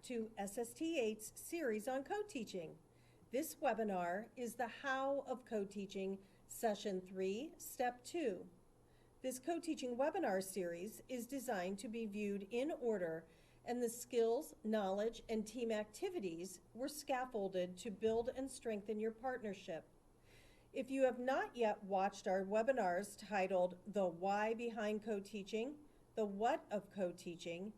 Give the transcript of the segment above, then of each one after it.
to SST8's series on co-teaching. This webinar is the How of Co-Teaching, Session 3, Step 2. This co-teaching webinar series is designed to be viewed in order, and the skills, knowledge, and team activities were scaffolded to build and strengthen your partnership. If you have not yet watched our webinars titled The Why Behind Co-Teaching, The What of Co-Teaching,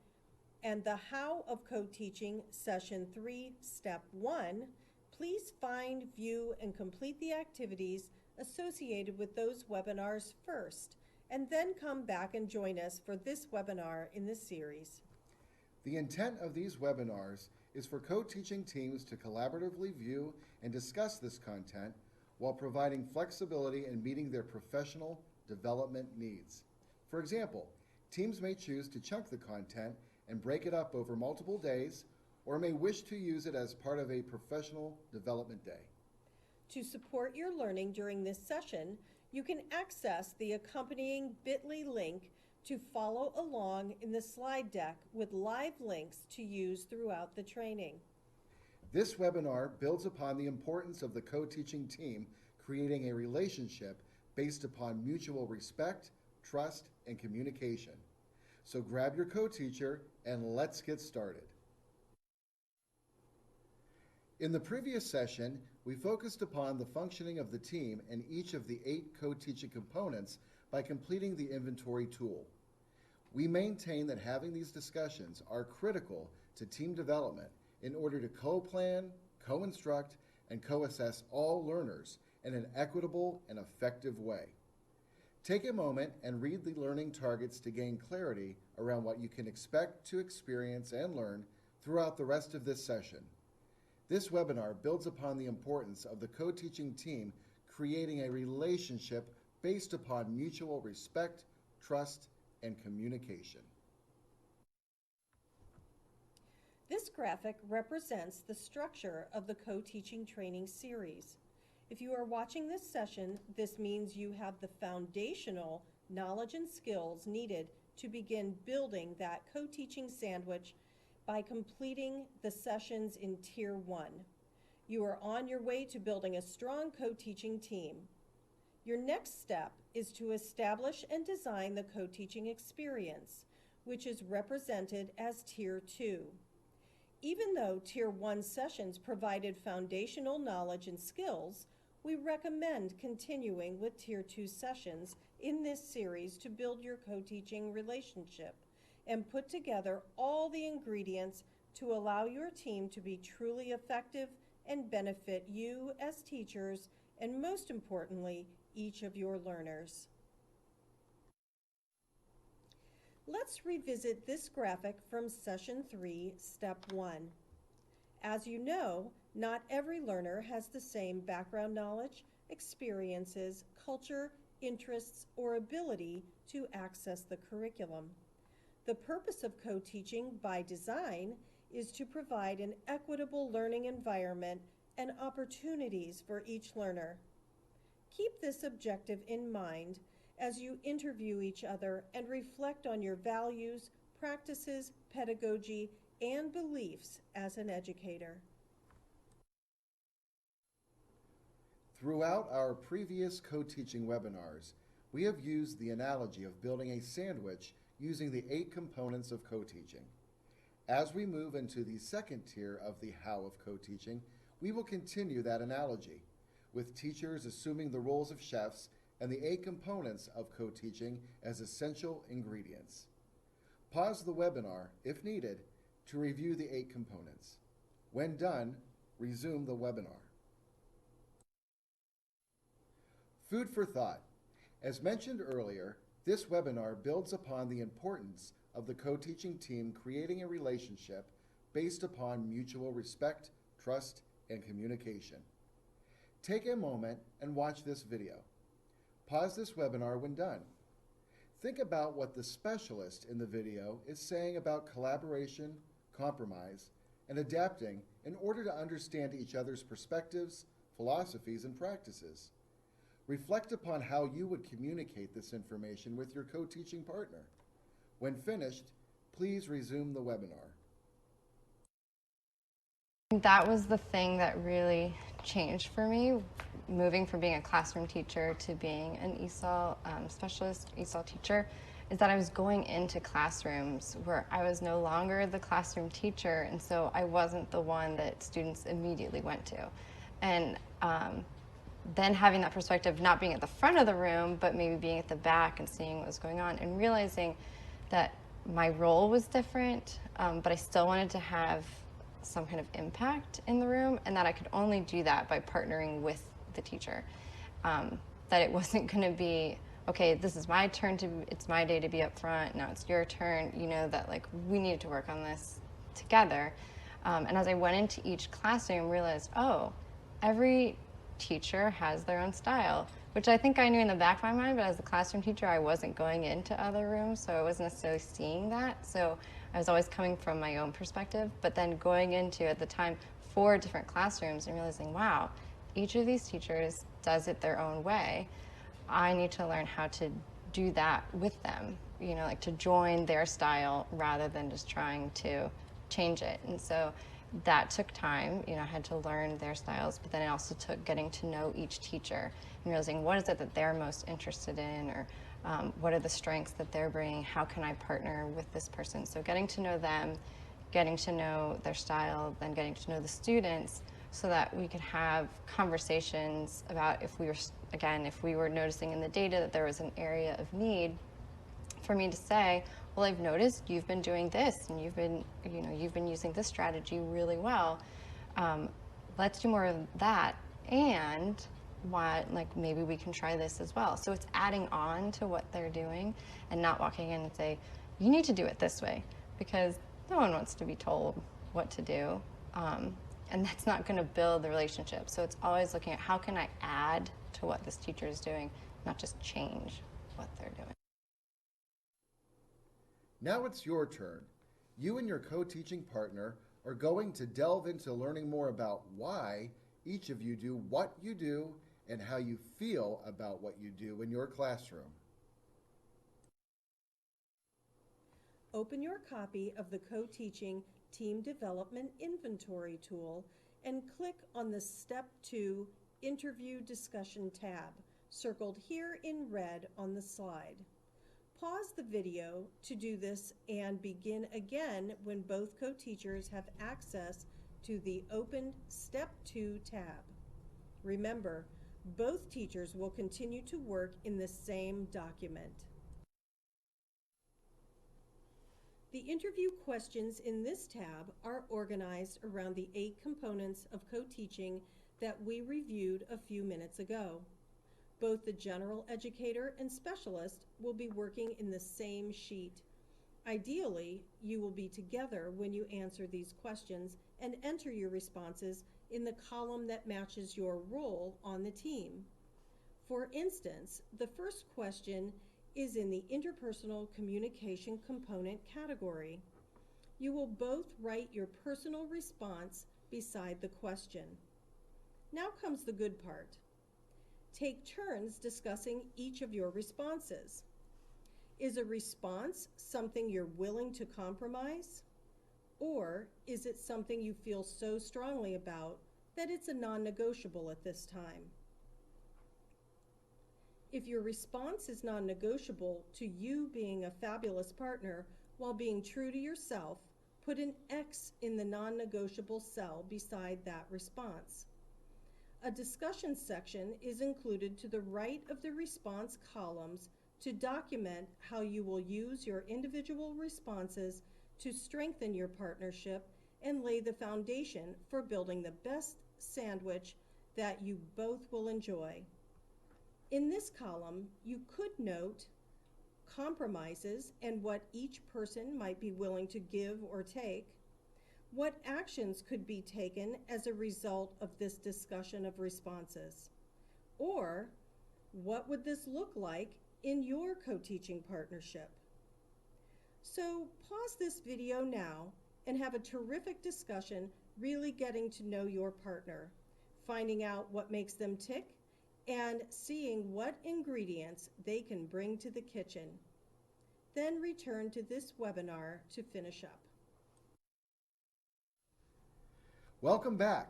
and The How of Co-Teaching Session 3, Step 1, please find, view, and complete the activities associated with those webinars first, and then come back and join us for this webinar in this series. The intent of these webinars is for co-teaching teams to collaboratively view and discuss this content while providing flexibility in meeting their professional development needs. For example, teams may choose to chunk the content and break it up over multiple days, or may wish to use it as part of a professional development day. To support your learning during this session, you can access the accompanying bit.ly link to follow along in the slide deck with live links to use throughout the training. This webinar builds upon the importance of the co-teaching team creating a relationship based upon mutual respect, trust, and communication. So grab your co-teacher and let's get started. In the previous session, we focused upon the functioning of the team and each of the 8 co-teaching components by completing the inventory tool. We maintain that having these discussions are critical to team development in order to co-plan, co-instruct, and co-assess all learners in an equitable and effective way. Take a moment and read the learning targets to gain clarity around what you can expect to experience and learn throughout the rest of this session. This webinar builds upon the importance of the co-teaching team creating a relationship based upon mutual respect, trust, and communication. This graphic represents the structure of the co-teaching training series. If you are watching this session, this means you have the foundational knowledge and skills needed to begin building that co-teaching sandwich by completing the sessions in Tier 1. You are on your way to building a strong co-teaching team. Your next step is to establish and design the co-teaching experience, which is represented as Tier 2. Even though Tier 1 sessions provided foundational knowledge and skills, we recommend continuing with Tier 2 sessions in this series to build your co-teaching relationship and put together all the ingredients to allow your team to be truly effective and benefit you as teachers, and most importantly, each of your learners. Let's revisit this graphic from Session 3, Step 1. As you know, not every learner has the same background knowledge, experiences, culture, interests, or ability to access the curriculum. The purpose of co-teaching by design is to provide an equitable learning environment and opportunities for each learner. Keep this objective in mind as you interview each other and reflect on your values, practices, pedagogy, and beliefs as an educator. Throughout our previous co-teaching webinars, we have used the analogy of building a sandwich using the 8 components of co-teaching. As we move into the second tier of the How of Co-Teaching, we will continue that analogy, with teachers assuming the roles of chefs and the 8 components of co-teaching as essential ingredients. Pause the webinar, if needed, to review the 8 components. When done, resume the webinar. Food for thought. As mentioned earlier, this webinar builds upon the importance of the co-teaching team creating a relationship based upon mutual respect, trust, and communication. Take a moment and watch this video. Pause this webinar when done. Think about what the specialist in the video is saying about collaboration, compromise, and adapting in order to understand each other's perspectives, philosophies, and practices. Reflect upon how you would communicate this information with your co-teaching partner. When finished, please resume the webinar. That was the thing that really changed for me, moving from being a classroom teacher to being an ESOL specialist, ESOL teacher, is that I was going into classrooms where I was no longer the classroom teacher, and so I wasn't the one that students immediately went to. And then having that perspective, not being at the front of the room, but maybe being at the back and seeing what was going on, and realizing that my role was different, but I still wanted to have some kind of impact in the room, and that I could only do that by partnering with the teacher. That it wasn't going to be, okay, this is my turn it's my day to be up front, now it's your turn, that like we needed to work on this together. And as I went into each classroom, realized, oh, every teacher has their own style, which I think I knew in the back of my mind, but as a classroom teacher, I wasn't going into other rooms, so I wasn't necessarily seeing that. So I was always coming from my own perspective, but then going into, at the time, 4 different classrooms and realizing, wow, each of these teachers does it their own way. I need to learn how to do that with them, like to join their style rather than just trying to change it. And so that took time. I had to learn their styles, but then it also took getting to know each teacher and realizing what is it that they're most interested in, or what are the strengths that they're bringing, how can I partner with this person. So getting to know them, getting to know their style, then getting to know the students, so that we could have conversations about if we were noticing in the data that there was an area of need, for me to say, well, I've noticed you've been doing this and you've been using this strategy really well. Let's do more of that, and maybe we can try this as well. So it's adding on to what they're doing and not walking in and say, you need to do it this way, because no one wants to be told what to do. And that's not going to build the relationship. So it's always looking at how can I add to what this teacher is doing, not just change what they're doing. Now it's your turn. You and your co-teaching partner are going to delve into learning more about why each of you do what you do and how you feel about what you do in your classroom. Open your copy of the Co-Teaching Team Development Inventory tool and click on the Step 2 Interview Discussion tab, circled here in red on the slide. Pause the video to do this and begin again when both co-teachers have access to the opened Step 2 tab. Remember, both teachers will continue to work in the same document. The interview questions in this tab are organized around the 8 components of co-teaching that we reviewed a few minutes ago. Both the general educator and specialist will be working in the same sheet. Ideally, you will be together when you answer these questions and enter your responses in the column that matches your role on the team. For instance, the first question is in the interpersonal communication component category. You will both write your personal response beside the question. Now comes the good part. Take turns discussing each of your responses. Is a response something you're willing to compromise? Or is it something you feel so strongly about that it's a non-negotiable at this time? If your response is non-negotiable to you being a fabulous partner while being true to yourself, put an X in the non-negotiable cell beside that response. A discussion section is included to the right of the response columns to document how you will use your individual responses to strengthen your partnership and lay the foundation for building the best sandwich that you both will enjoy. In this column, you could note compromises and what each person might be willing to give or take, what actions could be taken as a result of this discussion of responses, or what would this look like in your co-teaching partnership? So pause this video now and have a terrific discussion, really getting to know your partner, finding out what makes them tick, and seeing what ingredients they can bring to the kitchen. Then return to this webinar to finish up. Welcome back.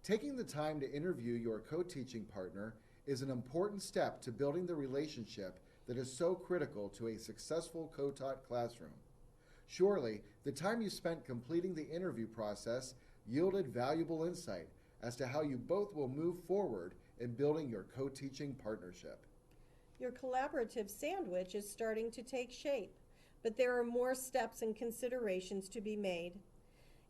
Taking the time to interview your co-teaching partner is an important step to building the relationship that is so critical to a successful co-taught classroom. Surely, the time you spent completing the interview process yielded valuable insight as to how you both will move forward in building your co-teaching partnership. Your collaborative sandwich is starting to take shape, but there are more steps and considerations to be made.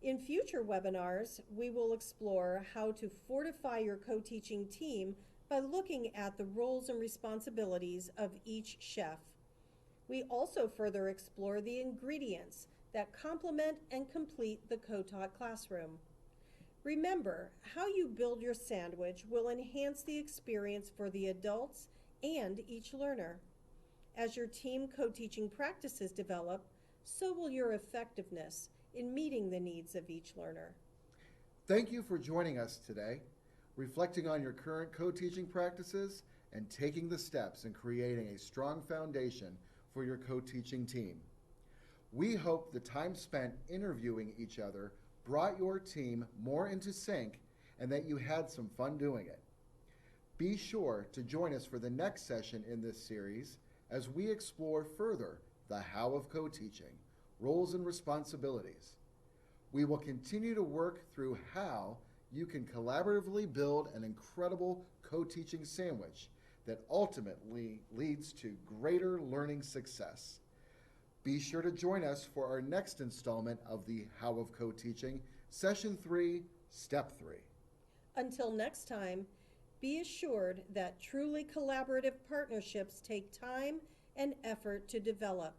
In future webinars, we will explore how to fortify your co-teaching team by looking at the roles and responsibilities of each chef. We also further explore the ingredients that complement and complete the co-taught classroom. Remember, how you build your sandwich will enhance the experience for the adults and each learner. As your team co-teaching practices develop, so will your effectiveness in meeting the needs of each learner. Thank you for joining us today, reflecting on your current co-teaching practices and taking the steps in creating a strong foundation for your co-teaching team. We hope the time spent interviewing each other brought your team more into sync and that you had some fun doing it. Be sure to join us for the next session in this series as we explore further the how of co-teaching, roles and responsibilities. We will continue to work through how you can collaboratively build an incredible co-teaching sandwich that ultimately leads to greater learning success. Be sure to join us for our next installment of the How of Co-Teaching, Session 3, Step 3. Until next time, be assured that truly collaborative partnerships take time and effort to develop.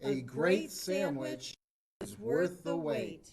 A great sandwich is worth the wait.